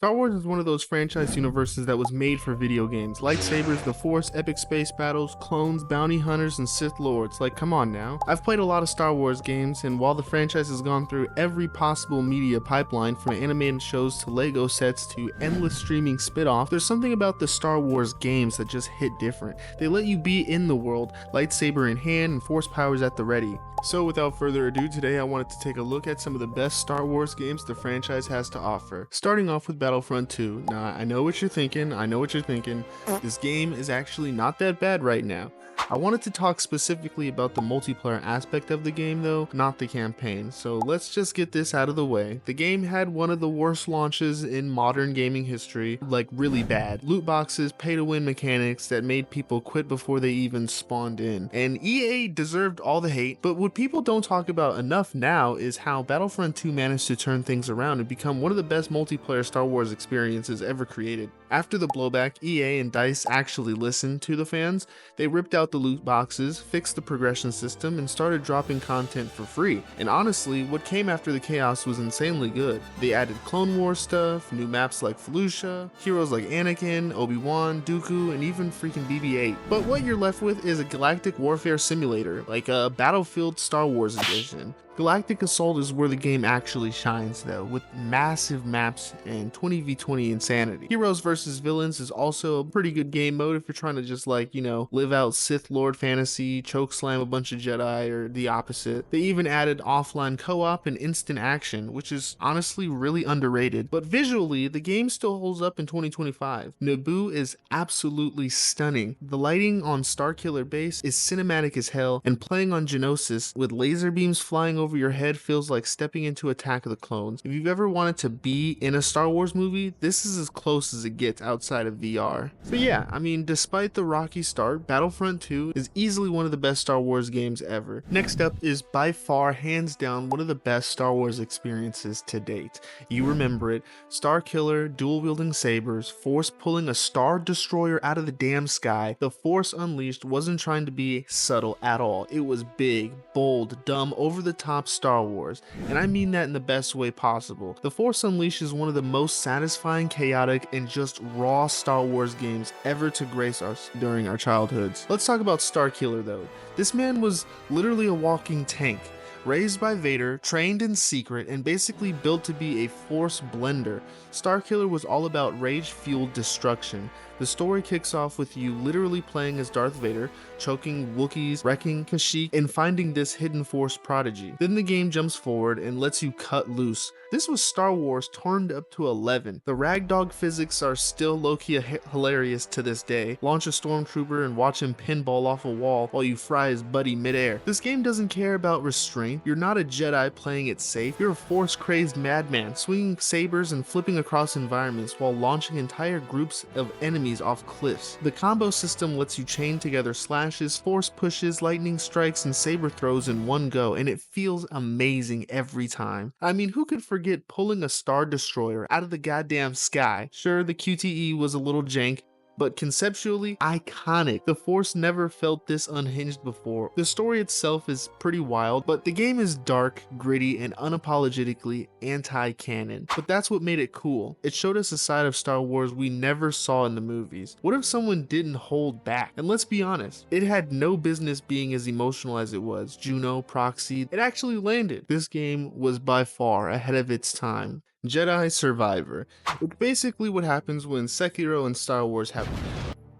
Star Wars is one of those franchise universes that was made for video games. Lightsabers, the Force, epic space battles, clones, bounty hunters, and Sith Lords. Like, come on now. I've played a lot of Star Wars games, and while the franchise has gone through every possible media pipeline, from animated shows to Lego sets to endless streaming spin-off, there's something about the Star Wars games that just hit different. They let you be in the world, lightsaber in hand and Force powers at the ready. So without further ado, today I wanted to take a look at some of the best Star Wars games the franchise has to offer. Starting off with Battlefront 2. Now, I know what you're thinking, This game is actually not that bad right now. I wanted to talk specifically about the multiplayer aspect of the game though, not the campaign, so let's just get this out of the way. The game had one of the worst launches in modern gaming history, like really bad. Loot boxes, pay to win mechanics that made people quit before they even spawned in. And EA deserved all the hate, but what people don't talk about enough now is how Battlefront 2 managed to turn things around and become one of the best multiplayer Star Wars experiences ever created. After the blowback, EA and DICE actually listened to the fans. They ripped out the loot boxes, fixed the progression system, and started dropping content for free. And honestly, what came after the chaos was insanely good. They added Clone Wars stuff, new maps like Felucia, heroes like Anakin, Obi-Wan, Dooku, and even freaking BB-8. But what you're left with is a galactic warfare simulator, like a Battlefield Star Wars edition. Galactic Assault is where the game actually shines though, with massive maps and 20v20 insanity. Heroes vs Villains is also a pretty good game mode if you're trying to just live out Sith Lord fantasy, chokeslam a bunch of Jedi, or the opposite. They even added offline co-op and instant action, which is honestly really underrated. But visually, the game still holds up in 2025. Naboo is absolutely stunning. The lighting on Starkiller Base is cinematic as hell, and playing on Geonosis with laser beams flying over your head feels like stepping into Attack of the Clones. If you've ever wanted to be in a Star Wars movie, this is as close as it gets outside of VR. So yeah, I mean, despite the rocky start, Battlefront 2 is easily one of the best Star Wars games ever. Next up is by far, hands down, one of the best Star Wars experiences to date. You remember it, Starkiller, dual-wielding sabers, Force pulling a Star Destroyer out of the damn sky. The Force Unleashed wasn't trying to be subtle at all. It was big, bold, dumb, over the top Star Wars, and I mean that in the best way possible. The Force Unleashed is one of the most satisfying, chaotic, and just raw Star Wars games ever to grace us during our childhoods. Let's talk about Starkiller though. This man was literally a walking tank. Raised by Vader, trained in secret, and basically built to be a Force blender, Starkiller was all about rage-fueled destruction. The story kicks off with you literally playing as Darth Vader, choking Wookiees, wrecking Kashyyyk, and finding this hidden Force prodigy. Then the game jumps forward and lets you cut loose. This was Star Wars turned up to 11. The ragdoll physics are still low-key hilarious to this day. Launch a stormtrooper and watch him pinball off a wall while you fry his buddy midair. This game doesn't care about restraint. You're not a Jedi playing it safe. You're a Force-crazed madman, swinging sabers and flipping across environments while launching entire groups of enemies off cliffs. The combo system lets you chain together slashes, force pushes, lightning strikes, and saber throws in one go, and it feels amazing every time. I mean, who could forget pulling a Star Destroyer out of the goddamn sky? Sure, the QTE was a little jank, but conceptually iconic. The Force never felt this unhinged before. The story itself is pretty wild, but the game is dark, gritty, and unapologetically anti-canon. But that's what made it cool. It showed us a side of Star Wars we never saw in the movies. What if someone didn't hold back? And let's be honest, it had no business being as emotional as it was. Juno, Proxy, it actually landed. This game was by far ahead of its time. Jedi Survivor. It's basically what happens when Sekiro and Star Wars have.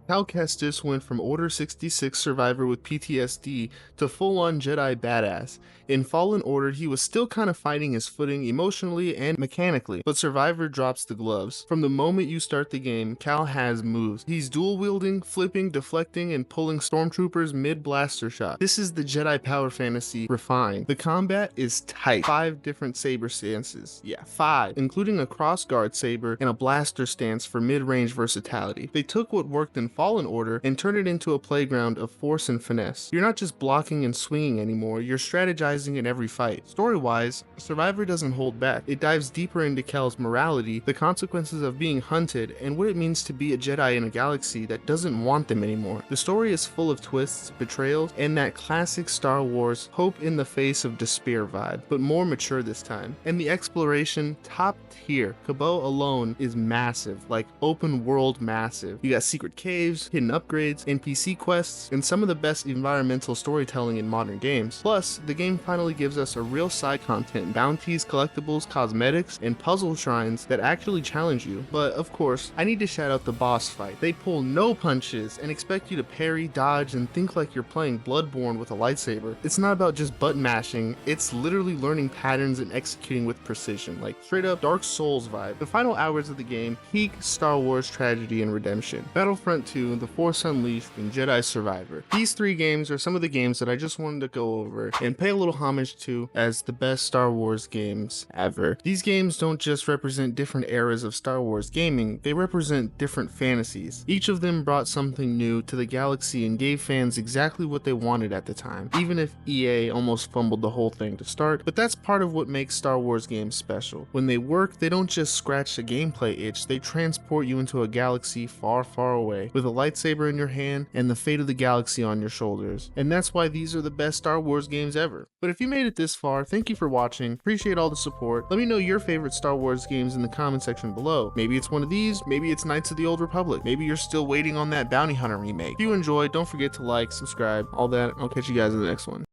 Cal Kestis went from Order 66 survivor with PTSD to full-on Jedi badass. In Fallen Order, he was still kind of finding his footing emotionally and mechanically, but Survivor drops the gloves. From the moment you start the game, Cal has moves. He's dual-wielding, flipping, deflecting, and pulling stormtroopers mid-blaster shot. This is the Jedi power fantasy refined. The combat is tight. 5 different saber stances. Yeah, 5, including a cross-guard saber and a blaster stance for mid-range versatility. They took what worked in Fallen Order and turn it into a playground of force and finesse. You're not just blocking and swinging anymore, you're strategizing in every fight. Story-wise, Survivor doesn't hold back. It dives deeper into Cal's morality, the consequences of being hunted, and what it means to be a Jedi in a galaxy that doesn't want them anymore. The story is full of twists, betrayals, and that classic Star Wars hope in the face of despair vibe, but more mature this time. And the exploration, top tier. Cabot alone is massive, like open world massive. You got secret caves, hidden upgrades, NPC quests, and some of the best environmental storytelling in modern games. Plus, the game finally gives us a real side content, bounties, collectibles, cosmetics, and puzzle shrines that actually challenge you. But of course, I need to shout out the boss fight. They pull no punches and expect you to parry, dodge, and think like you're playing Bloodborne with a lightsaber. It's not about just button mashing, it's literally learning patterns and executing with precision, like straight up Dark Souls vibe. The final hours of the game, peak Star Wars tragedy and redemption. Battlefront II, The Force Unleashed, and Jedi Survivor. These three games are some of the games that I just wanted to go over and pay a little homage to as the best Star Wars games ever. These games don't just represent different eras of Star Wars gaming, they represent different fantasies. Each of them brought something new to the galaxy and gave fans exactly what they wanted at the time, even if EA almost fumbled the whole thing to start. But that's part of what makes Star Wars games special. When they work, they don't just scratch the gameplay itch, they transport you into a galaxy far, far away, with a lightsaber in your hand and the fate of the galaxy on your shoulders. And that's why these are the best Star Wars games ever. But if you made it this far, thank you for watching, appreciate all the support. Let me know your favorite Star Wars games in the comment section below. Maybe it's one of these, maybe it's Knights of the Old Republic, maybe you're still waiting on that Bounty Hunter remake. If you enjoyed, don't forget to like, subscribe, all that. I'll catch you guys in the next one.